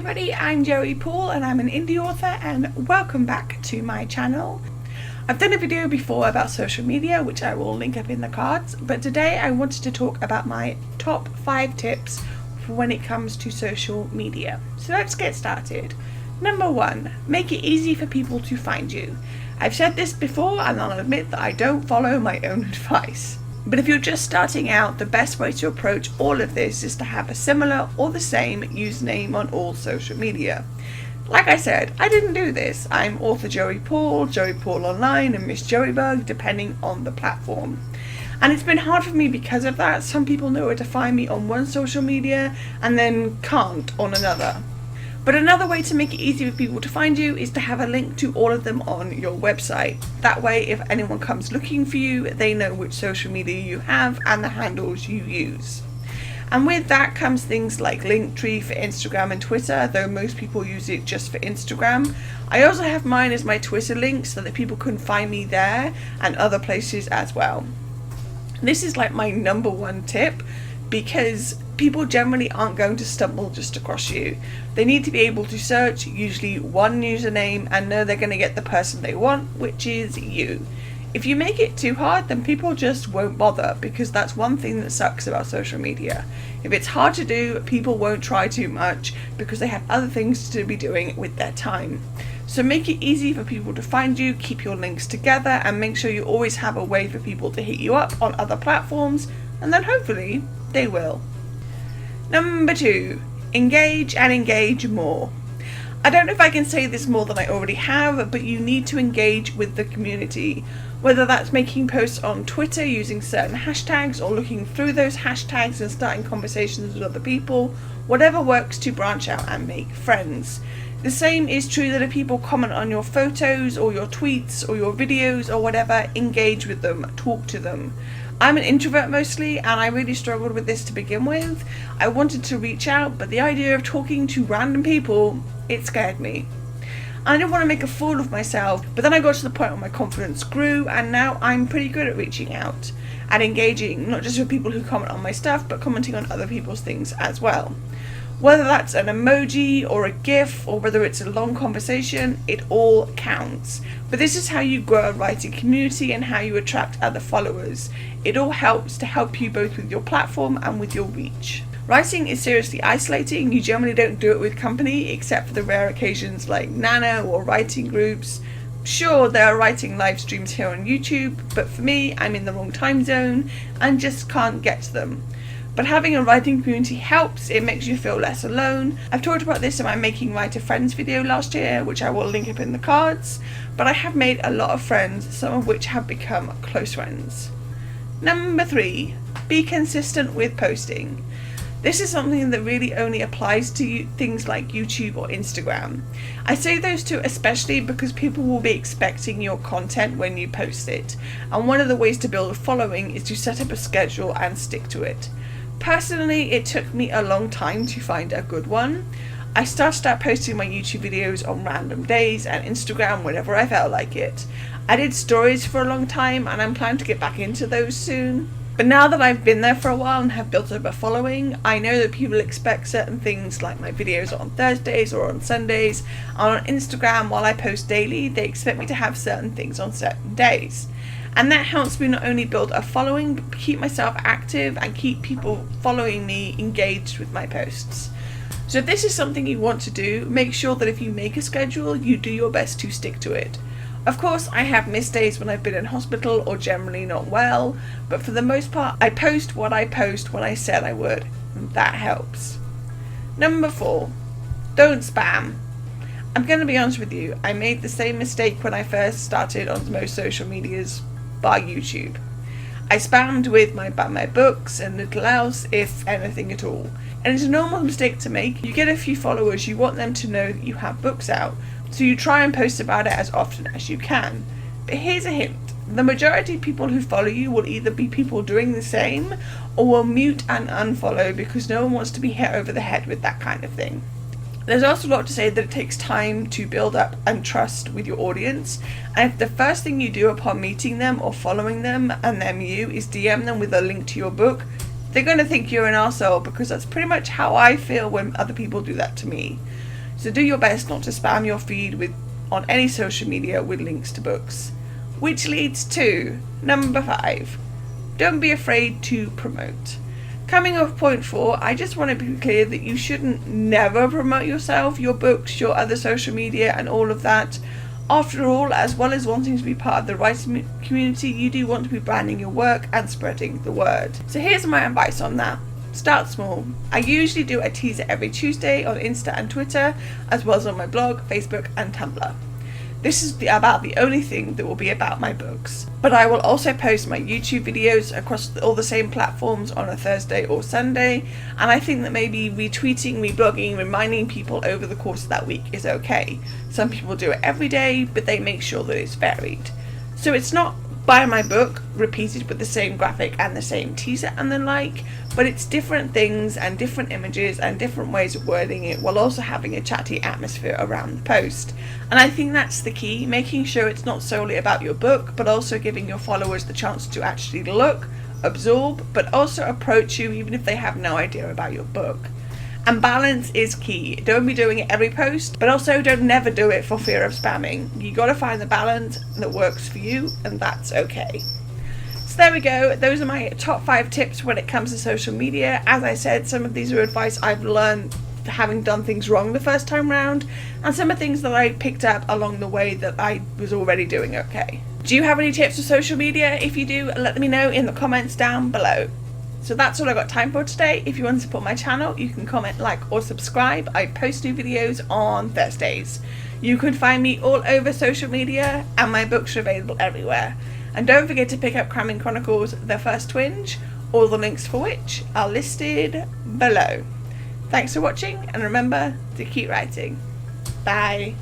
everybody, I'm Joey Paul and I'm an indie author, and welcome back to my channel. I've done a video before about social media which I will link up in the cards, but today I wanted to talk about my top 5 tips for when it comes to social media. So let's get started. Number 1, make it easy for people to find you. I've said this before and I'll admit that I don't follow my own advice. But if you're just starting out, the best way to approach all of this is to have a similar or the same username on all social media. Like I said, I didn't do this. I'm author Joey Paul Online, and Miss Joeybug, depending on the platform. And it's been hard for me because of that. Some people know where to find me on one social media and then can't on another. But another way to make it easy for people to find you is to have a link to all of them on your website. That way, if anyone comes looking for you, they know which social media you have and the handles you use. And with that comes things like Linktree for Instagram and Twitter, though most people use it just for Instagram. I also have mine as my Twitter link so that people can find me there and other places as well. This is like my number 1 tip, because people generally aren't going to stumble just across you. They need to be able to search usually one username and know they're going to get the person they want, which is you. If you make it too hard, then people just won't bother, because that's one thing that sucks about social media. If it's hard to do, people won't try too much because they have other things to be doing with their time. So make it easy for people to find you, keep your links together, and make sure you always have a way for people to hit you up on other platforms, and then hopefully they will. Number 2, engage and engage more. I don't know if I can say this more than I already have, but you need to engage with the community. Whether that's making posts on Twitter using certain hashtags, or looking through those hashtags and starting conversations with other people, whatever works to branch out and make friends. The same is true that if people comment on your photos or your tweets or your videos or whatever, engage with them, talk to them. I'm an introvert mostly, and I really struggled with this to begin with. I wanted to reach out, but the idea of talking to random people, it scared me. I didn't want to make a fool of myself, but then I got to the point where my confidence grew, and now I'm pretty good at reaching out and engaging, not just with people who comment on my stuff, but commenting on other people's things as well. Whether that's an emoji or a GIF, or whether it's a long conversation, it all counts. But this is how you grow a writing community and how you attract other followers. It all helps to help you both with your platform and with your reach. Writing is seriously isolating. You generally don't do it with company, except for the rare occasions like Nano or writing groups. Sure, there are writing live streams here on YouTube, but for me, I'm in the wrong time zone and just can't get to them. But having a writing community helps. It makes you feel less alone. I've talked about this in my Making Writer Friends video last year, which I will link up in the cards, but I have made a lot of friends, some of which have become close friends. Number 3, be consistent with posting. This is something that really only applies to things like YouTube or Instagram. I say those two especially because people will be expecting your content when you post it, and one of the ways to build a following is to set up a schedule and stick to it. Personally, it took me a long time to find a good one. I started out posting my YouTube videos on random days and Instagram whenever I felt like it. I did stories for a long time, and I'm planning to get back into those soon. But now that I've been there for a while and have built up a following, I know that people expect certain things, like my videos on Thursdays or on Sundays. And on Instagram, while I post daily, they expect me to have certain things on certain days. And that helps me not only build a following, but keep myself active and keep people following me engaged with my posts. So if this is something you want to do, make sure that if you make a schedule, you do your best to stick to it. Of course, I have missed days when I've been in hospital or generally not well, but for the most part, I post what I post when I said I would, and that helps. Number 4, don't spam. I'm going to be honest with you, I made the same mistake when I first started on most social medias, bar YouTube. I spammed with my books and little else, if anything at all. And it's a normal mistake to make. You get a few followers, you want them to know that you have books out, so you try and post about it as often as you can. But here's a hint. The majority of people who follow you will either be people doing the same, or will mute and unfollow because no one wants to be hit over the head with that kind of thing. There's also a lot to say that it takes time to build up and trust with your audience, and if the first thing you do upon meeting them or following them and them you is DM them with a link to your book, they're going to think you're an arsehole, because that's pretty much how I feel when other people do that to me. So do your best not to spam your feed on any social media with links to books. Which leads to number 5. Don't be afraid to promote. Coming off point 4, I just want to be clear that you shouldn't never promote yourself, your books, your other social media and all of that. After all, as well as wanting to be part of the writing community, you do want to be branding your work and spreading the word. So here's my advice on that. Start small. I usually do a teaser every Tuesday on Insta and Twitter, as well as on my blog, Facebook and Tumblr. This is about the only thing that will be about my books. But I will also post my YouTube videos across all the same platforms on a Thursday or Sunday, and I think that maybe retweeting, reblogging, reminding people over the course of that week is okay. Some people do it every day, but they make sure that it's varied. So it's not buy my book repeated with the same graphic and the same teaser and the like, but it's different things and different images and different ways of wording it, while also having a chatty atmosphere around the post. And I think that's the key, making sure it's not solely about your book, but also giving your followers the chance to actually look, absorb, but also approach you even if they have no idea about your book. And balance is key. Don't be doing it every post, but also don't never do it for fear of spamming. You gotta find the balance that works for you, and that's okay. So there we go. Those are my top 5 tips when it comes to social media. As I said, some of these are advice I've learned having done things wrong the first time round, and some are things that I picked up along the way that I was already doing okay. Do you have any tips for social media? If you do, let me know in the comments down below. So that's all I got time for today. If you want to support my channel, you can comment, like or subscribe. I post new videos on Thursdays. You can find me all over social media, and my books are available everywhere. And don't forget to pick up Cramming Chronicles The First Twinge, all the links for which are listed below. Thanks for watching, and remember to keep writing. Bye.